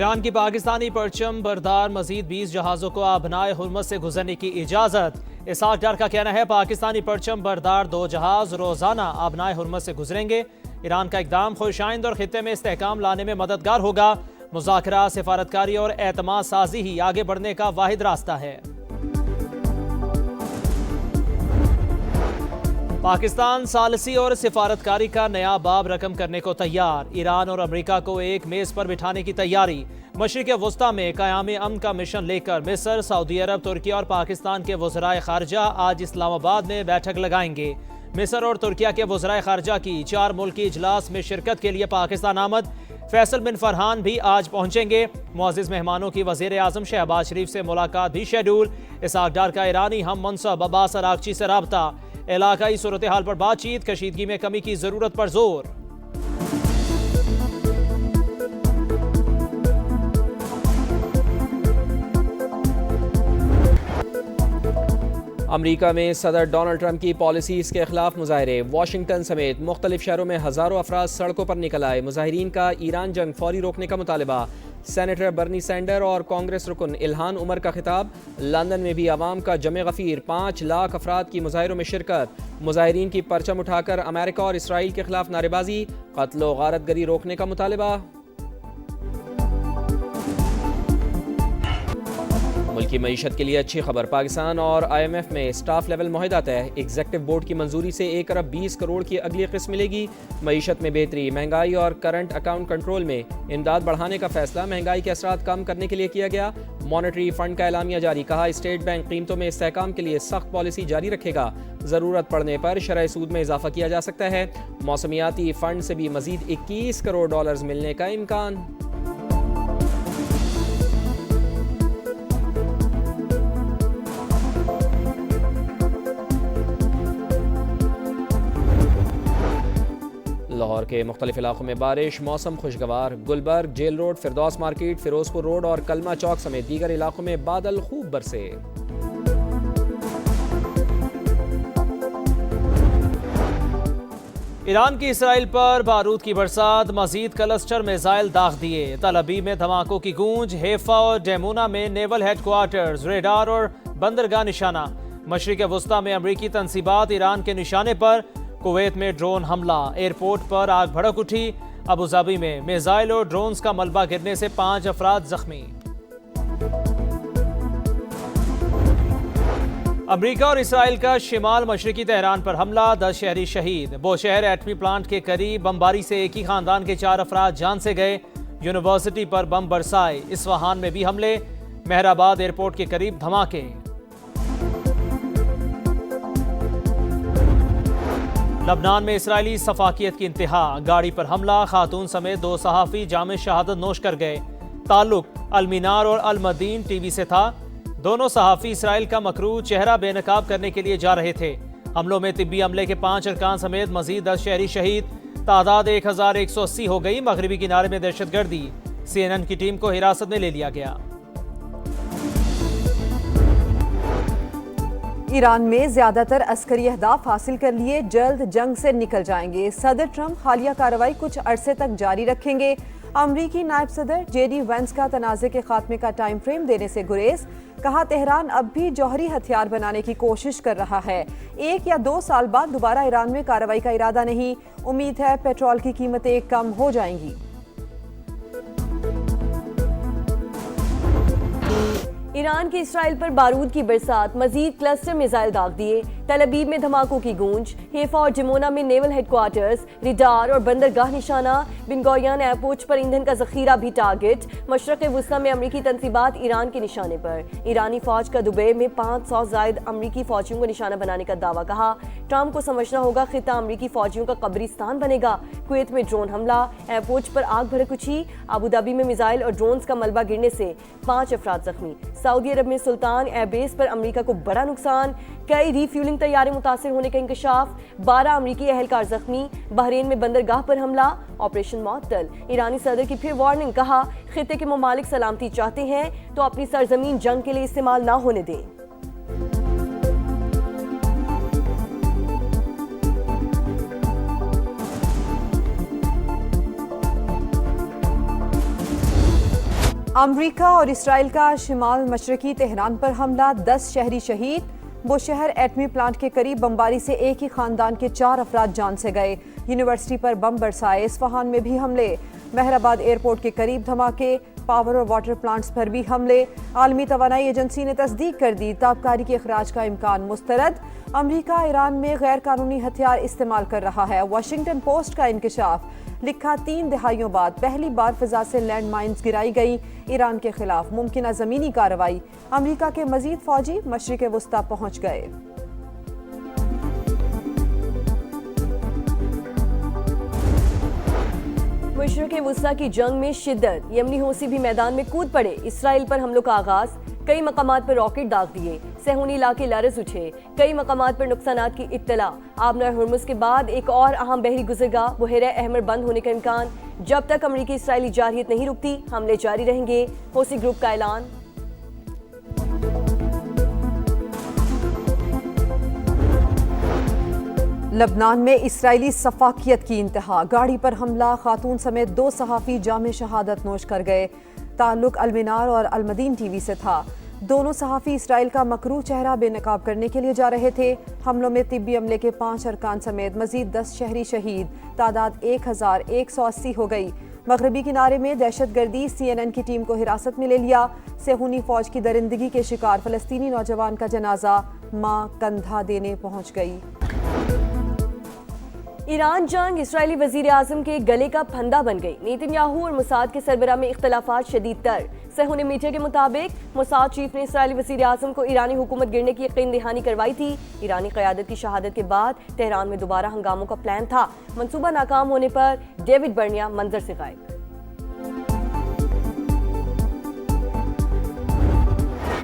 ایران کی پاکستانی پرچم بردار مزید 20 جہازوں کو آبنائے ہرمز سے گزرنے کی اجازت۔ اسحاق ڈار کا کہنا ہے پاکستانی پرچم بردار 2 جہاز روزانہ آبنائے ہرمز سے گزریں گے۔ ایران کا اقدام خوش آئند اور خطے میں استحکام لانے میں مددگار ہوگا۔ مذاکرات، سفارتکاری اور اعتماد سازی ہی آگے بڑھنے کا واحد راستہ ہے۔ پاکستان ثالثی اور سفارتکاری کا نیا باب رقم کرنے کو تیار۔ ایران اور امریکہ کو ایک میز پر بٹھانے کی تیاری۔ مشرق وسطی میں قیام امن کا مشن لے کر مصر، سعودی عرب، ترکیہ اور پاکستان کے وزرائے خارجہ آج اسلام آباد میں بیٹھک لگائیں گے۔ مصر اور ترکیہ کے وزرائے خارجہ کی 4 ملکی اجلاس میں شرکت کے لیے پاکستان آمد۔ فیصل بن فرحان بھی آج پہنچیں گے۔ معزز مہمانوں کی وزیر اعظم شہباز شریف سے ملاقات بھی شیڈول۔ اسحاق ڈار کا ایرانی ہم منصب عباس اراغچی سے رابطہ۔ علاقائی صورتحال پر بات چیت، کشیدگی میں کمی کی ضرورت پر زور۔ امریکہ میں صدر ڈونلڈ ٹرمپ کی پالیسیز کے خلاف مظاہرے۔ واشنگٹن سمیت مختلف شہروں میں ہزاروں افراد سڑکوں پر نکل آئے۔ مظاہرین کا ایران جنگ فوری روکنے کا مطالبہ۔ سینیٹر برنی سینڈر اور کانگریس رکن الہان عمر کا خطاب۔ لندن میں بھی عوام کا جمع غفیر، 5 لاکھ افراد کی مظاہروں میں شرکت۔ مظاہرین کی پرچم اٹھا کر امریکہ اور اسرائیل کے خلاف نعرے بازی، قتل و غارت گری روکنے کا مطالبہ۔ ملکی معیشت کے لیے اچھی خبر، پاکستان اور آئی ایم ایف میں اسٹاف لیول معاہدہ طے۔ ایگزیکٹو بورڈ کی منظوری سے 1 ارب 20 کروڑ کی اگلی قسط ملے گی۔ معیشت میں بہتری، مہنگائی اور کرنٹ اکاؤنٹ کنٹرول میں امداد بڑھانے کا فیصلہ۔ مہنگائی کے اثرات کم کرنے کے لیے کیا گیا۔ مانیٹری فنڈ کا اعلامیہ جاری، کہا اسٹیٹ بینک قیمتوں میں استحکام کے لیے سخت پالیسی جاری رکھے گا۔ ضرورت پڑنے پر شرح سود میں اضافہ کیا جا سکتا ہے۔ موسمیاتی فنڈ سے بھی مزید 21 کروڑ ڈالرز ملنے کا امکان۔ لاہور کے مختلف علاقوں میں بارش، موسم خوشگوار۔ Gulberg, Jail Road, Firdous Market, Ferozepur Road اور کلمہ چوک سمیت دیگر علاقوں میں بادل خوب برسے۔ ایران کی اسرائیل پر بارود کی برسات، مزید کلسٹر میزائل داغ دیے۔ تل ابیب میں دھماکوں کی گونج، حیفا اور ڈیمونا میں نیول ہیڈ کوارٹرز، ریڈار اور بندرگاہ نشانہ۔ مشرق وسطی میں امریکی تنصیبات ایران کے نشانے پر۔ کویت میں ڈرون حملہ، ایئرپورٹ پر آگ بھڑک اٹھی۔ ابوظہبی میں میزائل اور ڈرونز کا ملبہ گرنے سے 5 افراد زخمی۔ امریکہ اور اسرائیل کا شمال مشرقی تہران پر حملہ، 10 شہری شہید۔ بوشہر ایٹمی پلانٹ کے قریب بمباری سے ایک ہی خاندان کے 4 افراد جان سے گئے۔ یونیورسٹی پر بم برسائے۔ اصفہان میں بھی حملے، مہرآباد ایئرپورٹ کے قریب دھماکے۔ لبنان میں اسرائیلی سفاکیت کی انتہا، گاڑی پر حملہ، خاتون سمیت 2 صحافی جام شہادت نوش کر گئے۔ تعلق المینار اور المدین ٹی وی سے تھا۔ دونوں صحافی اسرائیل کا مکروہ چہرہ بے نقاب کرنے کے لیے جا رہے تھے۔ حملوں میں طبی عملے کے 5 ارکان سمیت مزید 10 شہری شہید، تعداد 1180 ہو گئی۔ مغربی کنارے میں دہشت گردی، CNN کی ٹیم کو حراست میں لے لیا گیا۔ ایران میں زیادہ تر عسکری اہداف حاصل کر لیے، جلد جنگ سے نکل جائیں گے۔ صدر ٹرمپ حالیہ کارروائی کچھ عرصے تک جاری رکھیں گے۔ امریکی نائب صدر JD وینس کا تنازع کے خاتمے کا ٹائم فریم دینے سے گریز، کہا تہران اب بھی جوہری ہتھیار بنانے کی کوشش کر رہا ہے۔ 1 یا 2 سال بعد دوبارہ ایران میں کارروائی کا ارادہ نہیں، امید ہے پیٹرول کی قیمتیں کم ہو جائیں گی۔ ایران کی اسرائیل پر بارود کی برسات، مزید کلسٹر میزائل داغ دیے۔ تل ابیب میں دھماکوں کی گونج، حیفا اور ڈیمونا میں نیول ہیڈ کوارٹرز، ریڈار اور بندرگاہ نشانہ۔ بن گوریون ایئرپورٹ پر ایندھن کا ذخیرہ بھی ٹارگٹ۔ مشرق وسطی میں امریکی تنصیبات ایران کے نشانے پر۔ ایرانی فوج کا دبئی میں 500 زائد امریکی فوجیوں کو نشانہ بنانے کا دعویٰ، کہا ٹرمپ کو سمجھنا ہوگا خطہ امریکی فوجیوں کا قبرستان بنے گا۔ کویت میں ڈرون حملہ، ایئرپورٹ پر آگ بھڑک اٹھی۔ ابوظہبی میں میزائل اور ڈرونز کا ملبہ گرنے سے 5 افراد زخمی۔ سعودی عرب میں سلطان ایئر بیس پر امریکہ کو بڑا نقصان، کئی ری فیولنگ طیارے متاثر ہونے کا انکشاف، 12 امریکی اہلکار زخمی۔ بحرین میں بندرگاہ پر حملہ، آپریشن معطل۔ ایرانی صدر کی پھر وارننگ، کہا خطے کے ممالک سلامتی چاہتے ہیں تو اپنی سرزمین جنگ کے لیے استعمال نہ ہونے دیں۔ امریکہ اور اسرائیل کا شمال مشرقی تہران پر حملہ، 10 شہری شہید۔ وہ شہر ایٹمی پلانٹ کے قریب بمباری سے ایک ہی خاندان کے 4 افراد جان سے گئے۔ یونیورسٹی پر بم برسائے، اصفہان میں بھی حملے، مہرآباد ایئرپورٹ کے قریب دھماکے، پاور اور واٹر پلانٹس پر بھی حملے۔ عالمی توانائی ایجنسی نے تصدیق کر دی، تابکاری کے اخراج کا امکان مسترد۔ امریکہ ایران میں غیر قانونی ہتھیار استعمال کر رہا ہے، واشنگٹن پوسٹ کا انکشاف۔ لکھا 3 دہائیوں بعد پہلی بار فضا سے لینڈ مائنز گرائی گئی، ایران کے خلاف ممکنہ زمینی کارروائی۔ امریکہ کے مزید فوجی مشرق وسطی پہنچ گئے۔ مشرق وسطی کی جنگ میں شدت، یمنی حوثی بھی میدان میں کود پڑے، اسرائیل پر حملوں کا آغاز، کئی مقامات پر راکٹ داغ دیے، صہیونی علاقے لرز اٹھے، کئی مقامات پر نقصانات کی اطلاع۔ آبنہ ہرمز کے بعد ایک اور اہم بحری گزرگاہ بحیرہ احمر بند ہونے کا امکان، جب تک امریکی اسرائیلی جارحیت نہیں رکتی حملے جاری رہیں گے، حوثی گروپ کا اعلان۔ لبنان میں اسرائیلی سفاکیت کی انتہا، گاڑی پر حملہ، خاتون سمیت 2 صحافی جام شہادت نوش کر گئے۔ تعلق المنار اور المدین ٹی وی سے تھا۔ دونوں صحافی اسرائیل کا مکروہ چہرہ بے نقاب کرنے کے لیے جا رہے تھے۔ حملوں میں طبی عملے کے 5 ارکان سمیت مزید 10 شہری شہید، تعداد 1180 ہو گئی۔ مغربی کنارے میں دہشت گردی، CNN کی ٹیم کو حراست میں لے لیا۔ صہیونی فوج کی درندگی کے شکار فلسطینی نوجوان کا جنازہ، ماں کندھا دینے پہنچ گئی۔ ایران جنگ اسرائیلی وزیر اعظم کے گلے کا پھندا بن گئی، نیتن یاہو اور موساد کے سربراہ میں اختلافات شدید تر۔ صہیونی میڈیا کے مطابق موساد چیف نے اسرائیلی وزیر اعظم کو ایرانی حکومت گرنے کی یقین دہانی کروائی تھی۔ ایرانی قیادت کی شہادت کے بعد تہران میں دوبارہ ہنگاموں کا پلان تھا، منصوبہ ناکام ہونے پر ڈیوڈ برنیا منظر سے غائب۔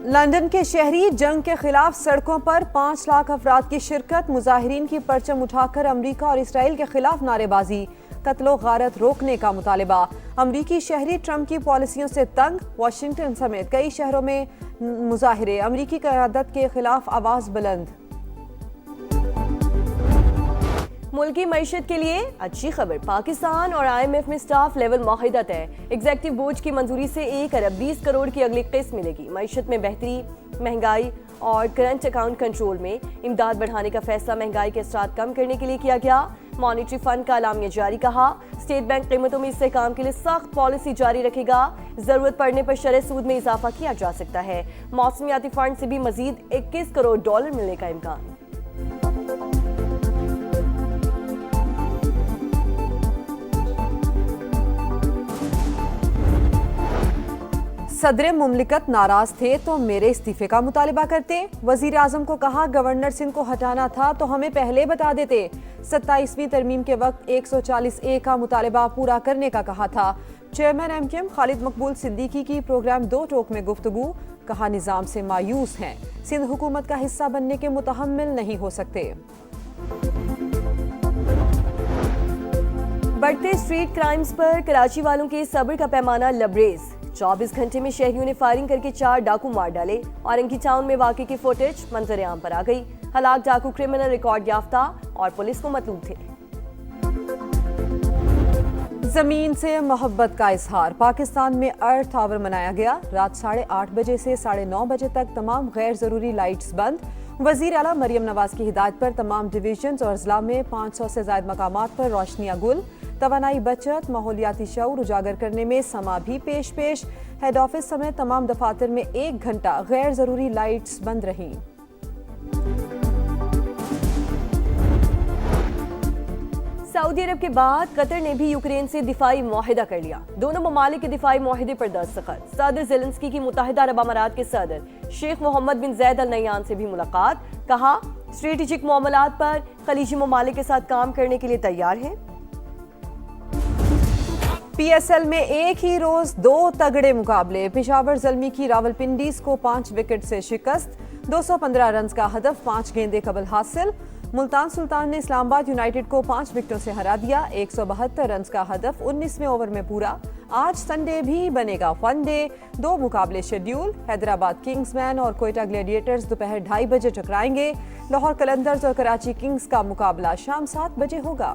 لندن کے شہری جنگ کے خلاف سڑکوں پر 5 لاکھ افراد کی شرکت، مظاہرین کی پرچم اٹھا کر امریکہ اور اسرائیل کے خلاف نعرے بازی، قتل و غارت روکنے کا مطالبہ۔ امریکی شہری ٹرمپ کی پالیسیوں سے تنگ، واشنگٹن سمیت کئی شہروں میں مظاہرے، امریکی قیادت کے خلاف آواز بلند۔ ملکی معیشت کے لیے اچھی خبر، پاکستان اور IMF میں سٹاف لیول معاہدہ طے، ایگزیکٹو بورڈ کی منظوری سے 1 ارب 20 کروڑ کی اگلی قسط ملے گی۔ معیشت میں بہتری، مہنگائی اور کرنٹ اکاؤنٹ کنٹرول میں امداد بڑھانے کا فیصلہ مہنگائی کے اثرات کم کرنے کے لیے کیا گیا۔ مانیٹری فنڈ کا اعلامیہ جاری، کہا اسٹیٹ بینک قیمتوں میں استحکام کے لیے سخت پالیسی جاری رکھے گا، ضرورت پڑنے پر شرح سود میں اضافہ کیا جا سکتا ہے۔ موسمیاتی فنڈ سے بھی مزید 21 کروڑ ڈالر ملنے کا امکان۔ صدر مملکت ناراض تھے تو میرے استعفے کا مطالبہ کرتے، وزیر اعظم کو کہا گورنر سندھ کو ہٹانا تھا تو ہمیں پہلے بتا دیتے۔ 27ویں ترمیم کے وقت 140A کا مطالبہ پورا کرنے کا کہا تھا۔ چیئرمین MKM خالد مقبول صدیقی کی پروگرام 2 ٹوک میں گفتگو، کہا نظام سے مایوس ہیں، سندھ حکومت کا حصہ بننے کے متحمل نہیں ہو سکتے۔ بڑھتے اسٹریٹ کرائمز پر کراچی والوں کے صبر کا پیمانہ لبریز، 24 گھنٹے میں شہریوں نے فائرنگ کر کے 4 ڈاکو مار ڈالے۔ اورنگی ٹاؤن میں واقعے کی فوٹیج منظر عام پر آ گئی، ہلاک ڈاکو کرمنل ریکارڈ یافتہ اور پولیس کو مطلوب تھے۔ زمین سے محبت کا اظہار، پاکستان میں ارتھ آور منایا گیا، رات 8:30 بجے سے 9:30 بجے تک تمام غیر ضروری لائٹس بند۔ وزیر اعلیٰ مریم نواز کی ہدایت پر تمام ڈویژنز اور اضلاع میں 500 سے زائد مقامات پر روشنیاں گل۔ توانائی بچت، ماحولیاتی شعور اجاگر کرنے میں سما بھی پیش۔ ہیڈ آفس سمیت تمام دفاتر میں 1 گھنٹہ غیر ضروری لائٹس بند رہیں۔ سعودی عرب کے بعد قطر نے بھی یوکرین سے دفاعی معاہدہ کر لیا، دونوں ممالک کے دفاعی معاہدے پر دستخط۔ صدر زیلنسکی کی متحدہ عرب امارات کے صدر شیخ محمد بن زید ال نہیان سے بھی ملاقات، کہا اسٹریٹجک معاملات پر خلیجی ممالک کے ساتھ کام کرنے کے لیے تیار ہیں۔ PSL میں ایک ہی روز 2 تگڑے مقابلے، پشاور زلمی کی راولپنڈیز کو 5 وکٹ سے شکست، 215 رنز کا ہدف 5 گیندیں قبل حاصل۔ ملتان سلطان نے اسلام آباد یونائیٹڈ کو 5 وکٹوں سے ہرا دیا، 172 رنز کا ہدف 19ویں اوور میں پورا۔ آج سنڈے بھی بنے گا فن ڈے، 2 مقابلے شیڈیول، حیدرآباد کنگز مین اور کوئٹہ گلیڈیٹرز دوپہر 2:30 بجے ٹکرائیں گے، لاہور قلندرز اور کراچی کنگز کا مقابلہ شام 7 بجے ہوگا۔